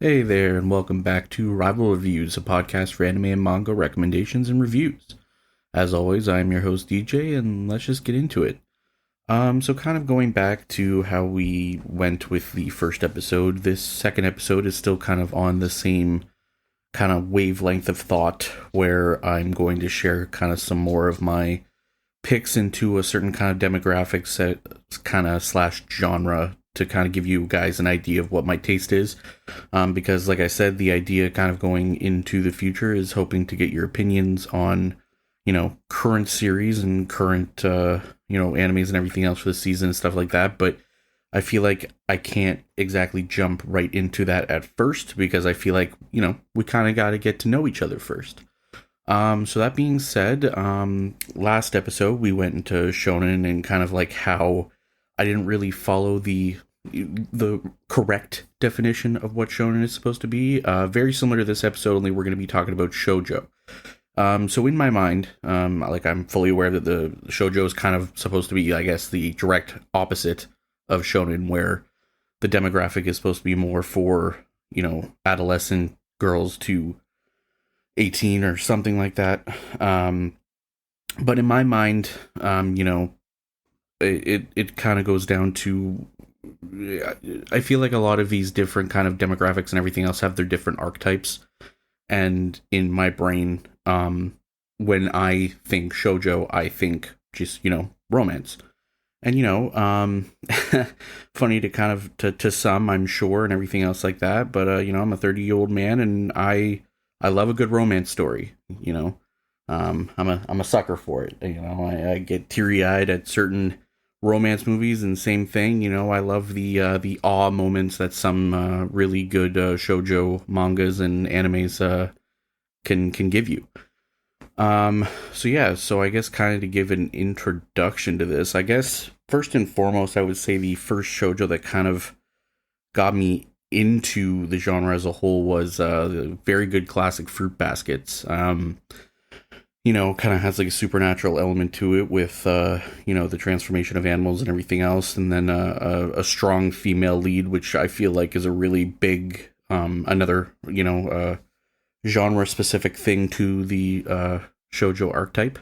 Hey there, and welcome back to Rival Reviews, a podcast for anime and manga recommendations and reviews. As always, I am your host DJ, and let's just get into it. So kind of going back to how we went with the first episode, this second episode is still kind of on the same kind of wavelength of thought, where I'm going to share kind of some more of my picks into a certain kind of demographic set, kind of slash genre to kind of give you guys an idea of what my taste is. Because, like I said, the idea kind of going into the future is hoping to get your opinions on, current series and current, animes and everything else for the season and stuff like that. But I feel like I can't exactly jump right into that at first because I feel like, we kind of got to get to know each other first. So that being said, last episode we went into shonen and kind of like how I didn't really follow the correct definition of what shonen is supposed to be. Very similar to this episode, only we're going to be talking about shoujo. So in my mind, I'm fully aware that the shoujo is kind of supposed to be, I guess, the direct opposite of shonen, where the demographic is supposed to be more for, adolescent girls to 18 or something like that. But in my mind, it kind of goes down to, I feel like a lot of these different kind of demographics and everything else have their different archetypes. And in my brain, when I think shoujo, I think just, romance. And, funny to kind of, to some, I'm sure, and everything else like that. But, I'm a 30-year-old man and I love a good romance story, I'm a sucker for it. I get teary eyed at certain romance movies, and same thing. I love the awe moments that some really good shoujo mangas and animes can give you. So I guess kind of to give an introduction to this, I guess first and foremost, I would say the first shoujo that kind of got me into the genre as a whole was the very good classic Fruit Baskets. Kind of has like a supernatural element to it with, the transformation of animals and everything else. And then a strong female lead, which I feel like is a really big, another, genre specific thing to the shoujo archetype.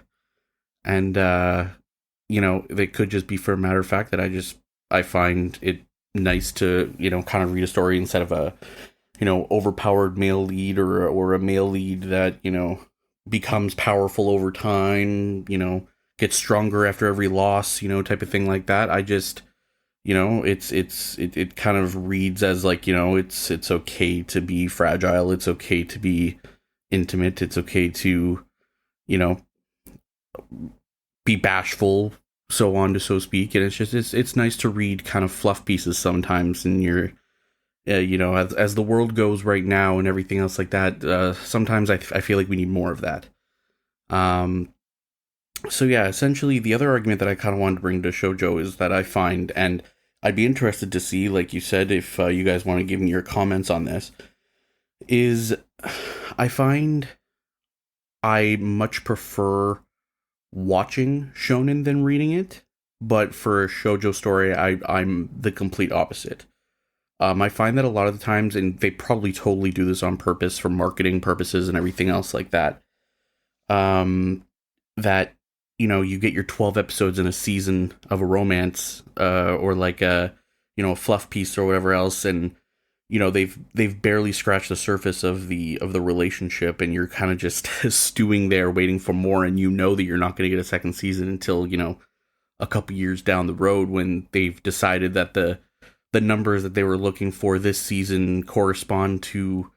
And, it could just be for a matter of fact that I find it nice to, kind of read a story instead of a, overpowered male lead or a male lead that, becomes powerful over time, gets stronger after every loss, type of thing like that. I just, it kind of reads as like, it's okay to be fragile. It's okay to be intimate. It's okay to, you know, be bashful, so on to so speak. And it's nice to read kind of fluff pieces sometimes in your, as the world goes right now and everything else like that. Sometimes I feel like we need more of that. So yeah, essentially the other argument that I kind of wanted to bring to shoujo is that I find, and I'd be interested to see, like you said, if you guys want to give me your comments on this, is I find I much prefer watching shonen than reading it, but for a shoujo story, I'm the complete opposite. I find that a lot of the times, and they probably totally do this on purpose for marketing purposes and everything else like that, that, you get your 12 episodes in a season of a romance, or like a, a fluff piece or whatever else, and, they've barely scratched the surface of the relationship, and you're kind of just stewing there waiting for more, and that you're not going to get a second season until, a couple years down the road when they've decided that the numbers that they were looking for this season correspond to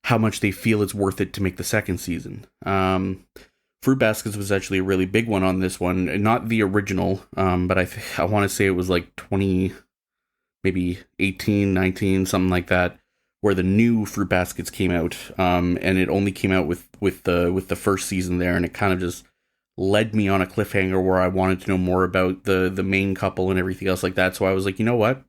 how much they feel it's worth it to make the second season. Fruit Baskets was actually a really big one on this one, not the original, but I want to say it was like 20, maybe 18, 19, something like that, where the new Fruit Baskets came out, and it only came out with the first season there, and it kind of just led me on a cliffhanger where I wanted to know more about the main couple and everything else like that. So I was like, you know what?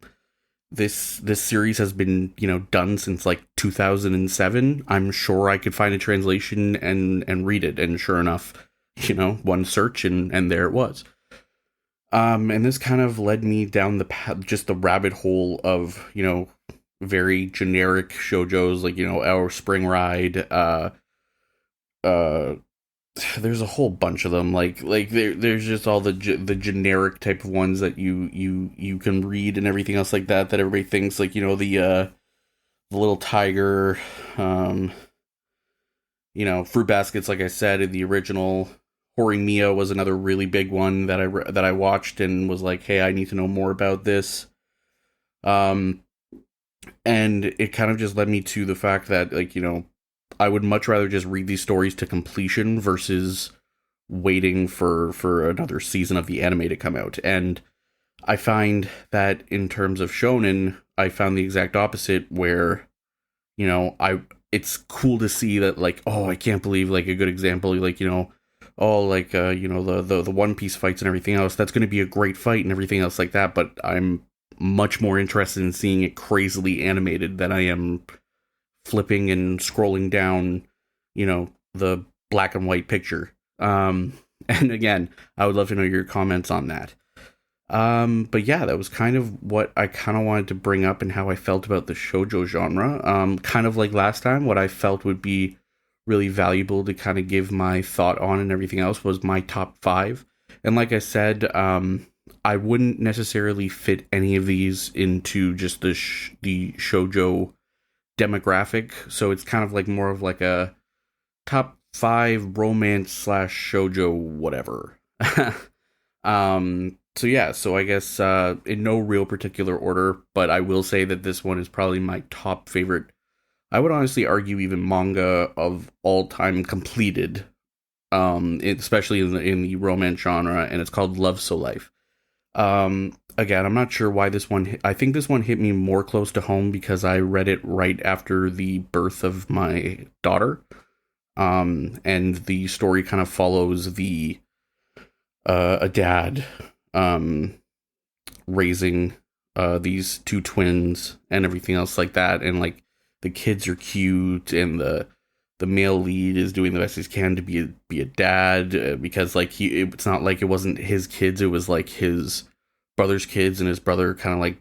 This series has been, done since like 2007. I'm sure I could find a translation and read it. And sure enough, one search and there it was. And this kind of led me down the path, just the rabbit hole of, very generic shoujos, like, Our Spring Ride. Uh, there's a whole bunch of them. There's just all the generic type of ones that you can read and everything else like that. That everybody thinks like the little tiger, fruit baskets. Like I said, in the original, Horimiya was another really big one that I watched and was like, hey, I need to know more about this. And it kind of just led me to the fact that, like, I would much rather just read these stories to completion versus waiting for another season of the anime to come out. And I find that in terms of shonen, I found the exact opposite, where, it's cool to see that, like, oh, I can't believe, like, a good example, like, the One Piece fights and everything else, that's going to be a great fight and everything else like that, but I'm much more interested in seeing it crazily animated than I am flipping and scrolling down, the black and white picture. And again, I would love to know your comments on that. But yeah, that was kind of what I kind of wanted to bring up and how I felt about the shoujo genre. Kind of like last time, what I felt would be really valuable to kind of give my thought on and everything else was my top 5. And like I said, I wouldn't necessarily fit any of these into just the shoujo demographic. So it's kind of like more of like a top 5 romance / shoujo whatever. So yeah, so I guess in no real particular order, but I will say that this one is probably my top favorite. I would honestly argue even manga of all time completed, especially in the romance genre, and it's called Love So Life. Again, I'm not sure why this one. I think this one hit me more close to home because I read it right after the birth of my daughter, and the story kind of follows a dad raising these 2 twins and everything else like that, and like the kids are cute, and the male lead is doing the best he can to be a dad, because like it's not like it wasn't his kids, it was like his brother's kids, and his brother kind of like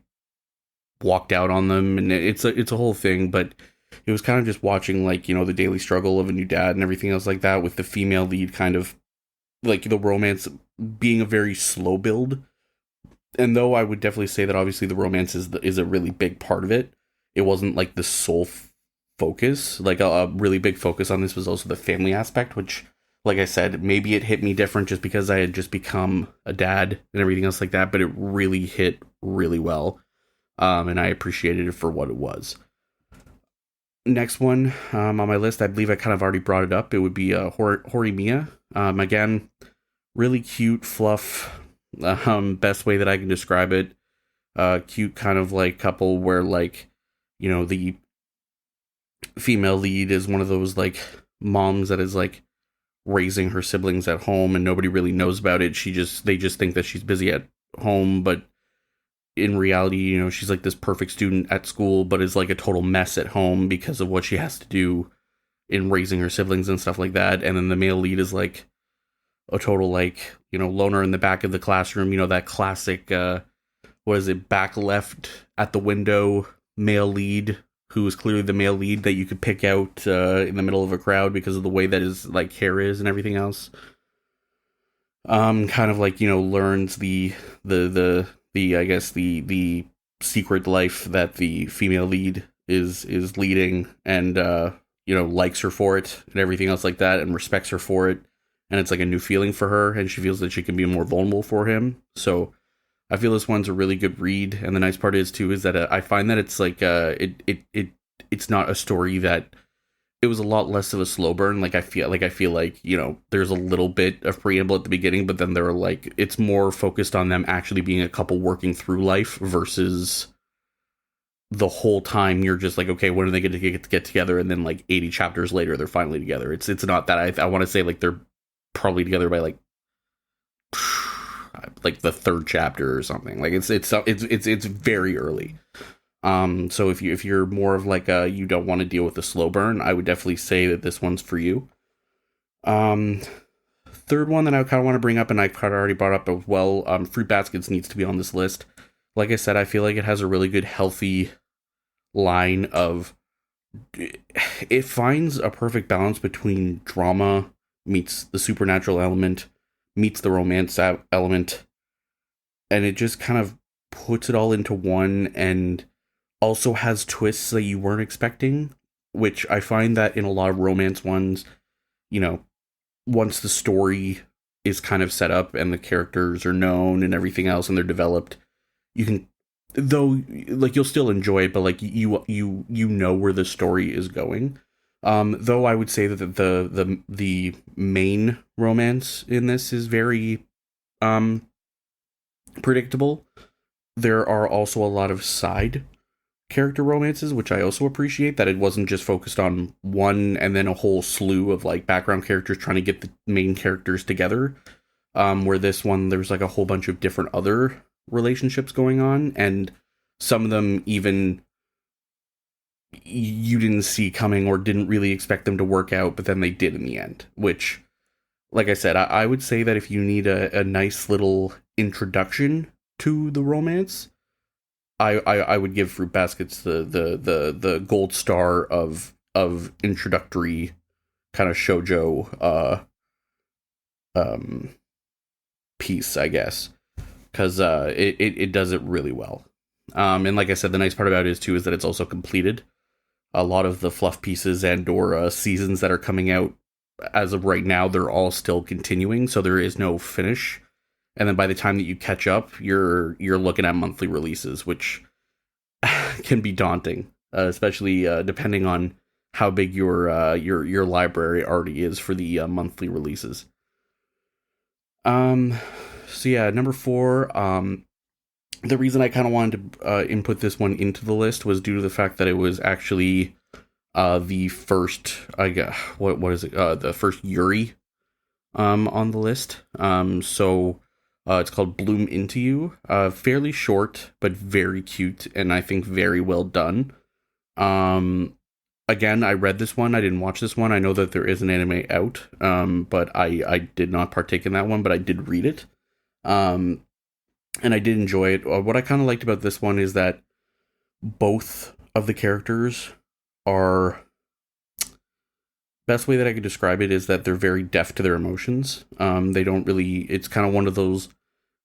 walked out on them, and it's a whole thing. But it was kind of just watching, like, the daily struggle of a new dad and everything else like that, with the female lead kind of like the romance being a very slow build. And though I would definitely say that obviously the romance is a really big part of it, it wasn't like the sole focus. Like a really big focus on this was also the family aspect, which, like I said, maybe it hit me different just because I had just become a dad and everything else like that, but it really hit really well. And I appreciated it for what it was. Next one on my list, I believe I kind of already brought it up. It would be Horimiya. Again, really cute fluff. Best way that I can describe it. Cute kind of like couple where, like, the female lead is one of those like moms that is like raising her siblings at home and nobody really knows about it. They just think that she's busy at home, but in reality, she's like this perfect student at school, but is like a total mess at home because of what she has to do in raising her siblings and stuff like that. And then the male lead is like a total, like, loner in the back of the classroom, that classic, back left at the window male lead, who is clearly the male lead that you could pick out in the middle of a crowd because of the way that his like hair is and everything else. Kind of like, learns the I guess the secret life that the female lead is leading, and likes her for it and everything else like that, and respects her for it, and it's like a new feeling for her, and she feels that she can be more vulnerable for him. So I feel this one's a really good read, and the nice part is that I find that it's like it's not a story that. It was a lot less of a slow burn. Like I feel like there's a little bit of preamble at the beginning, but then they're like, it's more focused on them actually being a couple working through life versus the whole time you're just like, okay, when are they going to get together? And then like 80 chapters later, they're finally together. It's not that. I want to say like they're probably together by like the 3rd chapter or something. Like it's very early. So if you're more of like you don't want to deal with the slow burn, I would definitely say that this one's for you. Third one that I kind of want to bring up, and I kind of already brought up as well, Fruit Baskets needs to be on this list. Like I said, I feel like it has a really good, healthy, line of, it finds a perfect balance between drama meets the supernatural element, meets the romance element, and it just kind of puts it all into one, and also has twists that you weren't expecting, which I find that in a lot of romance ones, you know, once the story is kind of set up and the characters are known and everything else and they're developed, you can, though, like, you'll still enjoy it, but like you know where the story is going. Though I would say that the main romance in this is very predictable. There are also a lot of side character romances, which I also appreciate, that it wasn't just focused on one and then a whole slew of like background characters trying to get the main characters together. Where this one, there's like a whole bunch of different other relationships going on, and some of them even you didn't see coming or didn't really expect them to work out, but then they did in the end. Which, like I said, I would say that if you need a nice little introduction to the romance, I would give Fruit Baskets the gold star of introductory kind of shoujo piece, I guess, because it does it really well. And like I said, the nice part about it is that it's also completed. A lot of the fluff pieces and or seasons that are coming out as of right now, they're all still continuing, so there is no finish. And then by the time that you catch up, you're looking at monthly releases, which can be daunting, especially depending on how big your library already is for the monthly releases. So yeah, number 4. The reason I kind of wanted to input this one into the list was due to the fact that it was actually the first, I guess, what is it? The first Yuri on the list. So it's called Bloom Into You. Fairly short, but very cute, and I think very well done. Again, I read this one. I didn't watch this one. I know that there is an anime out, but I did not partake in that one, but I did read it. And I did enjoy it. What I kind of liked about this one is that both of the characters are... Best way that I could describe it is that they're very deaf to their emotions. They don't really... It's kind of one of those...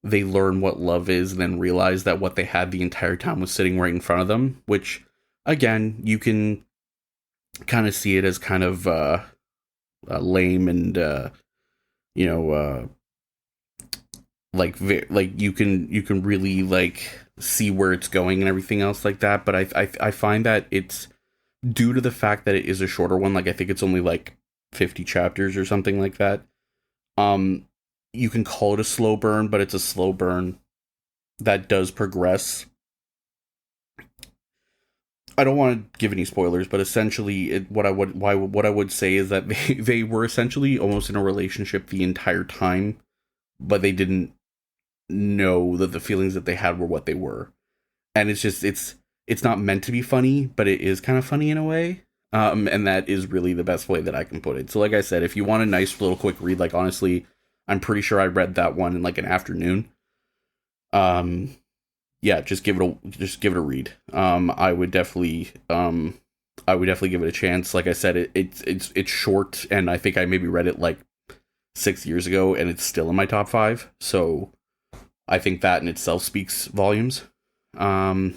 They learn what love is and then realize that what they had the entire time was sitting right in front of them, which, again, you can kind of see it as kind of lame and, like you can really like see where it's going and everything else like that. But I find that it's due to the fact that it is a shorter one. Like, I think it's only like 50 chapters or something like that. You can call it a slow burn, but it's a slow burn that does progress. I don't want to give any spoilers, but essentially, what I would say is that they were essentially almost in a relationship the entire time, but they didn't know that the feelings that they had were what they were. And it's just it's not meant to be funny, but it is kind of funny in a way. And that is really the best way that I can put it. So like I said, if you want a nice little quick read, like, honestly, I'm pretty sure I read that one in like an afternoon. Yeah, just give it a read. I would definitely give it a chance. Like I said, it's short, and I think I maybe read it like 6 years ago, and it's still in my top 5. So I think that in itself speaks volumes. Last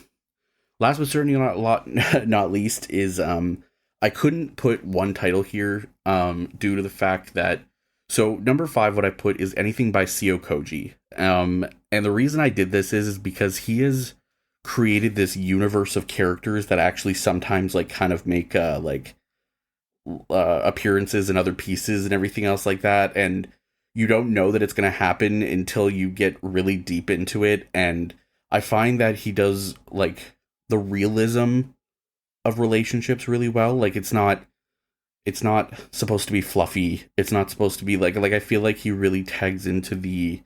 but certainly not least is I couldn't put one title here due to the fact that, so number 5, what I put is anything by Seo Kouji. And the reason I did this is because he has created this universe of characters that actually sometimes like kind of make appearances in other pieces and everything else like that. And you don't know that it's going to happen until you get really deep into it. And I find that he does like the realism of relationships really well. Like, it's not supposed to be fluffy. It's not supposed to be like I feel like he really tags into the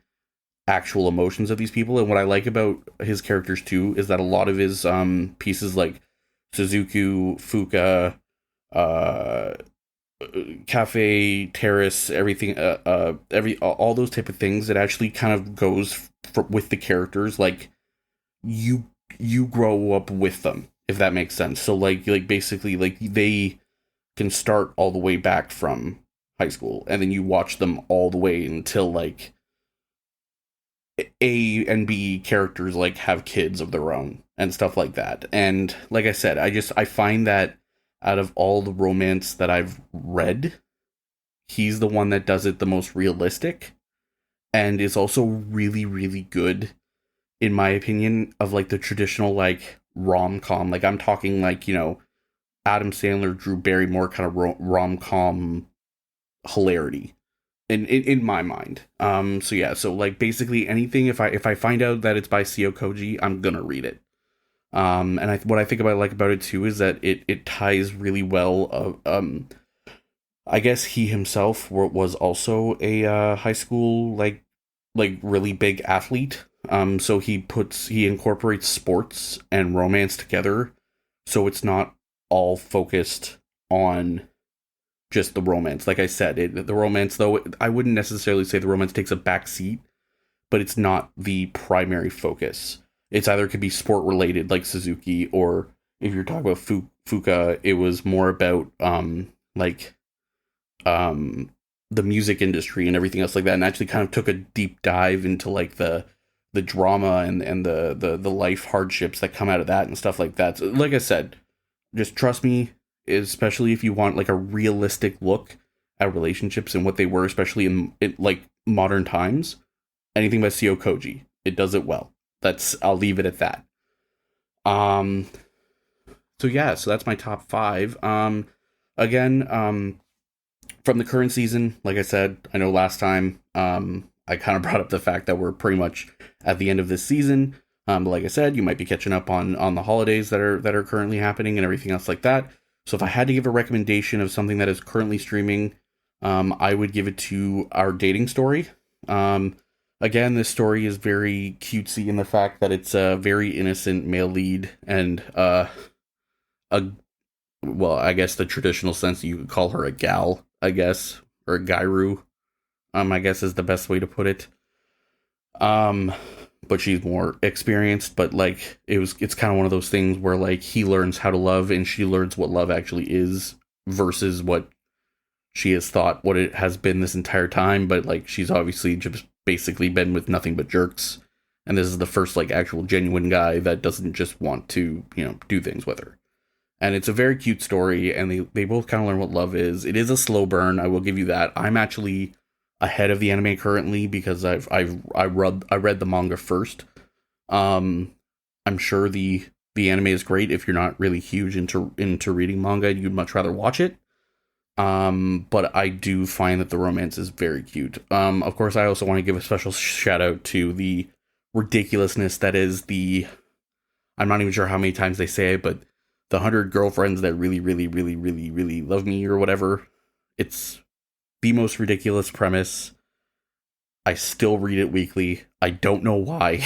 actual emotions of these people. And what I like about his characters too is that a lot of his pieces, like Suzuki, Fuka, Cafe, Terrace, everything, all those type of things, it actually kind of goes with the characters. Like, you grow up with them, if that makes sense. So like basically like they can start all the way back from high school, and then you watch them all the way until like A and B characters like have kids of their own and stuff like that. And like I said, I find that out of all the romance that I've read, he's the one that does it the most realistic, and is also really, really good, in my opinion, of like the traditional like rom-com. Like I'm talking like, you know, Adam Sandler, Drew Barrymore kind of rom-com hilarity in my mind. So yeah, so like basically anything, if I find out that it's by Seo Kouji, I'm gonna read it. And what I think about it too is that it ties really well. I guess he himself was also a high school like really big athlete. So he incorporates sports and romance together, so it's not all focused on just the romance. Like I said, the romance, though, I wouldn't necessarily say the romance takes a back seat, but it's not the primary focus. It's either it could be sport related, like Suzuki, or if you're talking about Fuka, it was more about like the music industry and everything else like that, and actually kind of took a deep dive into like the drama and the life hardships that come out of that and stuff like that. So, like I said, just trust me, especially if you want like a realistic look at relationships and what they were, especially in like modern times. Anything by Seo Kouji, it does it well. I'll leave it at that. So yeah, so that's my top 5. Again, from the current season, like I said, I know last time, I kind of brought up the fact that we're pretty much at the end of this season. But like I said, you might be catching up on the holidays that are currently happening and everything else like that. So if I had to give a recommendation of something that is currently streaming, I would give it to Our Dating Story. Again, this story is very cutesy in the fact that it's a very innocent male lead and well, I guess the traditional sense you could call her a gal, I guess, or a gairu, I guess is the best way to put it. But she's more experienced, but like it's kind of one of those things where like he learns how to love and she learns what love actually is versus what she has thought what it has been this entire time. But like she's obviously just basically been with nothing but jerks, and this is the first like actual genuine guy that doesn't just want to, you know, do things with her. And it's a very cute story, and they both kind of learn what love is. It is a slow burn, I will give you that. I'm actually ahead of the anime currently because I read the manga first. I'm sure the anime is great if you're not really huge into reading manga. You'd much rather watch it. But I do find that the romance is very cute. Of course, I also want to give a special shout out to the ridiculousness that is I'm not even sure how many times they say it, but the 100 girlfriends that really, really, really, really, really love me or whatever. It's the most ridiculous premise. I still read it weekly. I don't know why.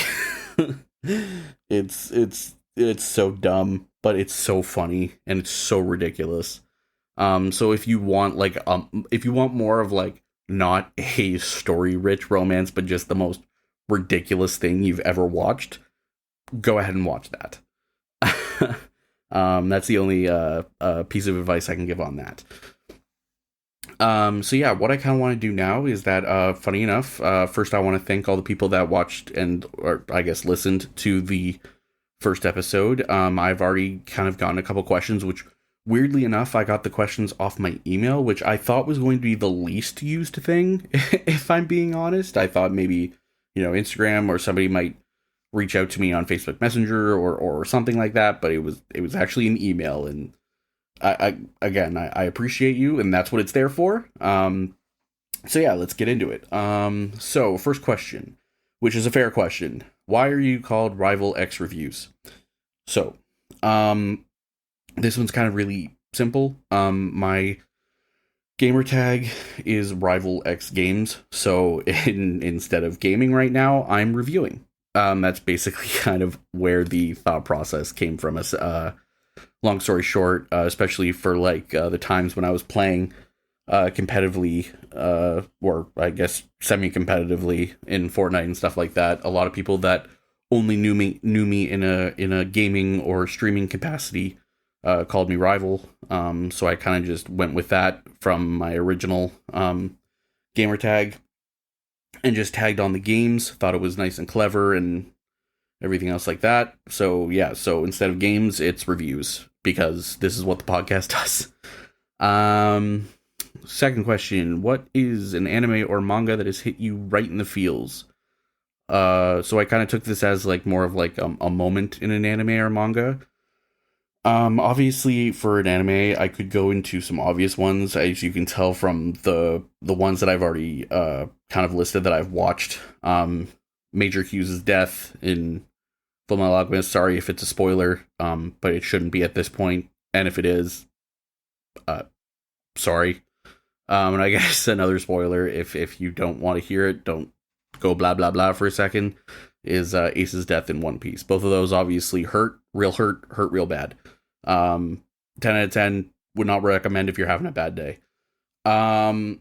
It's so dumb, but it's so funny and it's so ridiculous. So if you want more of like not a story-rich romance, but just the most ridiculous thing you've ever watched, go ahead and watch that. That's the only piece of advice I can give on that. So yeah, what I kind of want to do now is that, funny enough, first I want to thank all the people that watched or I guess listened to the first episode. I've already kind of gotten a couple questions, which weirdly enough, I got the questions off my email, which I thought was going to be the least used thing. If I'm being honest, I thought maybe, you know, Instagram or somebody might reach out to me on Facebook Messenger or something like that, but it was actually an email, and I appreciate you, and that's what it's there for. So yeah, let's get into it. So first question, which is a fair question. Why are you called Rival X Reviews? So, this one's kind of really simple. My gamer tag is Rival X Games, so instead of gaming right now, I'm reviewing. That's basically kind of where the thought process came from. Long story short, especially for like the times when I was playing competitively, or I guess semi-competitively in Fortnite and stuff like that, a lot of people that only knew me in a gaming or streaming capacity called me Rival. So I kind of just went with that from my original gamer tag and just tagged on the games. Thought it was nice and clever and everything else like that. So yeah, so instead of games, it's reviews, because this is what the podcast does. Second question, what is an anime or manga that has hit you right in the feels? So I kind of took this as like more of like a moment in an anime or manga. Obviously for an anime, I could go into some obvious ones, as you can tell from the ones that I've already kind of listed that I've watched. Major Hughes' death in Fullmetal Alchemist. Sorry if it's a spoiler, but it shouldn't be at this point. And if it is, sorry. And I guess another spoiler, if you don't want to hear it, don't go blah blah blah for a second, is Ace's death in One Piece. Both of those obviously hurt real bad. 10 out of 10, would not recommend if you're having a bad day. But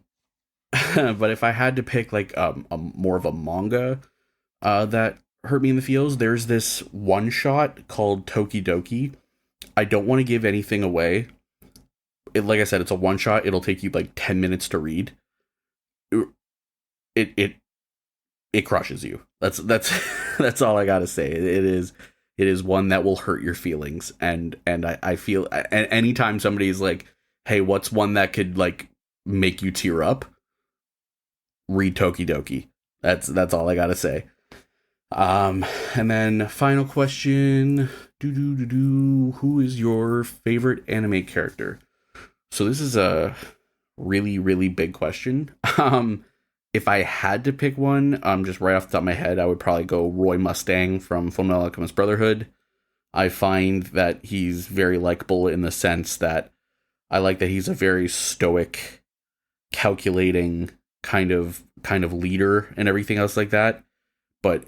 if I had to pick like a more of a manga that hurt me in the feels, there's this one shot called Tokidoki. I don't want to give anything away. Like I said, it's a one shot. It'll take you like 10 minutes to read. It crushes you. That's that's all I gotta say. It is one that will hurt your feelings, and I feel anytime somebody's like, hey, what's one that could like make you tear up, read Tokidoki. That's all I gotta say. And then final question, who is your favorite anime character? So this is a really, really big question. If I had to pick one, just right off the top of my head, I would probably go Roy Mustang from Fullmetal Alchemist Brotherhood. I find that he's very likable in the sense that I like that he's a very stoic, calculating kind of leader and everything else like that. But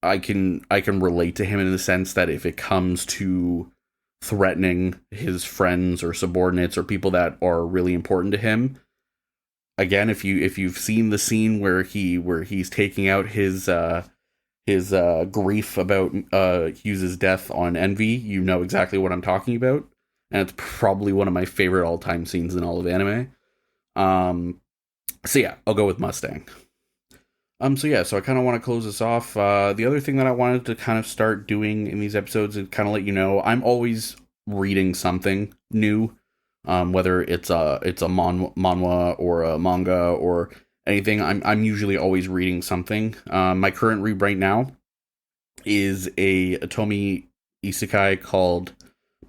I can relate to him in the sense that if it comes to threatening his friends or subordinates or people that are really important to him, again, if you've seen the scene where he's taking out his grief about Hughes' death on Envy, you know exactly what I'm talking about, and it's probably one of my favorite all-time scenes in all of anime. So yeah, I'll go with Mustang. So I kind of want to close this off. The other thing that I wanted to kind of start doing in these episodes is kind of let you know I'm always reading something new, whether it's a manhwa or a manga or anything. I'm usually always reading something. My current read right now is a Otomi isekai called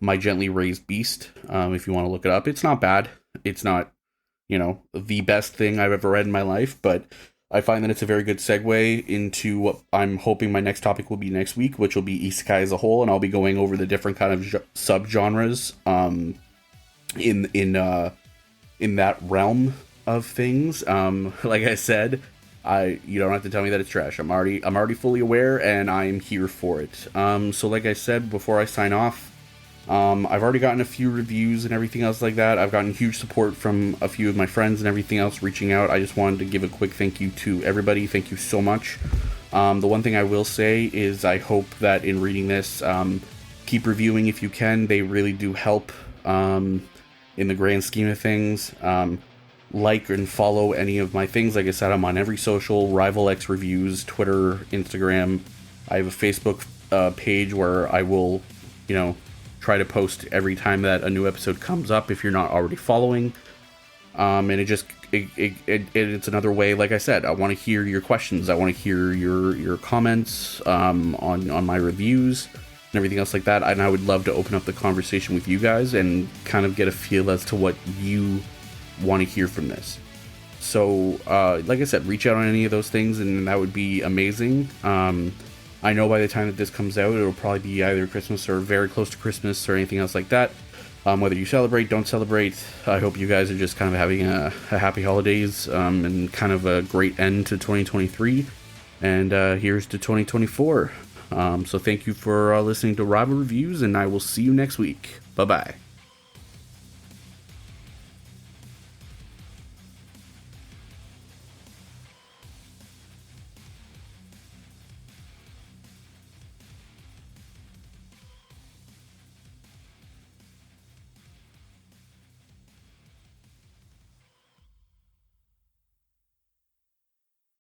My Gently Raised Beast. If you want to look it up, it's not bad. It's not, the best thing I've ever read in my life, but I find that it's a very good segue into what I'm hoping my next topic will be next week, which will be isekai as a whole, and I'll be going over the different kind of subgenres in that realm of things. Like I said, you don't have to tell me that it's trash. I'm already fully aware, and I'm here for it. So like I said before I sign off, I've already gotten a few reviews and everything else like that. I've gotten huge support from a few of my friends and everything else reaching out. I just wanted to give a quick thank you to everybody. Thank you so much. The one thing I will say is I hope that in reading this, keep reviewing if you can. They really do help in the grand scheme of things. Like and follow any of my things. Like I said, I'm on every social, Rival X Reviews, Twitter, Instagram. I have a Facebook page where I will, try to post every time that a new episode comes up if you're not already following. And it's another way. Like I said, I want to hear your questions. I want to hear your comments on my reviews and everything else like that. And I would love to open up the conversation with you guys and kind of get a feel as to what you want to hear from this. So like I said, reach out on any of those things and that would be amazing. I know by the time that this comes out, it'll probably be either Christmas or very close to Christmas or anything else like that. Whether you celebrate, don't celebrate, I hope you guys are just kind of having a happy holidays and kind of a great end to 2023. And here's to 2024. So thank you for listening to Rival Reviews, and I will see you next week. Bye-bye.